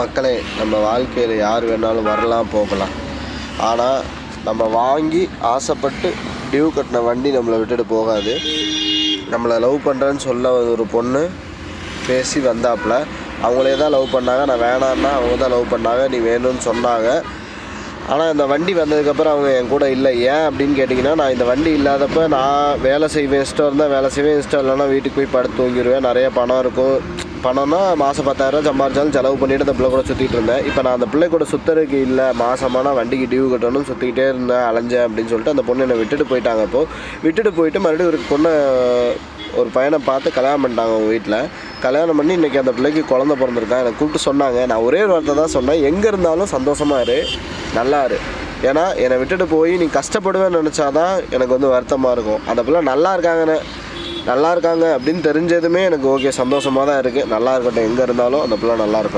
மக்களே, நம்ம வாழ்க்கையில் யார் வேணாலும் வரலாம் போகலாம். ஆனால் நம்ம வாங்கி ஆசைப்பட்டு டியூ கட்டின வண்டி நம்மளை விட்டுட்டு போகாது. நம்மளை லவ் பண்ணுறேன்னு சொல்ல ஒரு பொண்ணு பேசி வந்தாப்புல, அவங்களே தான் லவ் பண்ணாங்க. நான் வேணான்னா அவங்க தான் லவ் பண்ணாங்க, நீ வேணும்னு சொன்னாங்க. ஆனால் இந்த வண்டி வந்ததுக்கப்புறம் அவங்க என் கூட இல்லை. ஏன் அப்படின்னு கேட்டிங்கன்னா, நான் இந்த வண்டி இல்லாதப்போ நான் வேலை செய்வேன், இஷ்டம் இருந்தால் வேலை செய்வேன், இஷ்டம் இல்லைன்னா வீட்டுக்கு போய் படுத்து தூங்கிடுவேன். நிறைய பணம் இருக்கும். பணம்னா மாதம் 10,000 சம்பாரிச்சாலும் செலவு பண்ணிவிட்டு அந்த பிள்ளை கூட சுற்றிட்டு இருந்தேன். இப்போ நான் அந்த பிள்ளை கூட சுற்றுறதுக்கு இல்லை, மாதமான வண்டிக்கு டியூ கட்டணும், சுற்றிக்கிட்டே இருந்தேன், அலைஞ்சேன் அப்படின்னு சொல்லிட்டு அந்த பொண்ணு என்னை விட்டுட்டு போயிட்டாங்க. அப்போது விட்டுட்டு போயிட்டு மறுபடியும் ஒரு பொண்ணை ஒரு பையனை பார்த்து கல்யாணம் பண்ணிட்டாங்க அவங்க வீட்டில். கல்யாணம் பண்ணி இன்றைக்கி அந்த பிள்ளைக்கு குழந்த பிறந்திருக்கான். எனக்கு கூப்பிட்டு சொன்னாங்க. நான் ஒரே ஒரு வார்த்தை தான் சொன்னேன், எங்கே இருந்தாலும் சந்தோஷமாக இரு, நல்லா இரு. ஏன்னா என்னை விட்டுட்டு போய் நீ கஷ்டப்படுவேன்னு நினச்சாதான் எனக்கு வருத்தமாக இருக்கும். அந்த பிள்ளை நல்லா இருக்காங்க அப்படின்னு தெரிஞ்சதுமே எனக்கு ஓகே, சந்தோஷமாக தான் இருக்குது. நல்லா இருக்கட்டும், எங்கே இருந்தாலும் அந்த பிள்ளை நல்லா இருக்கணும்.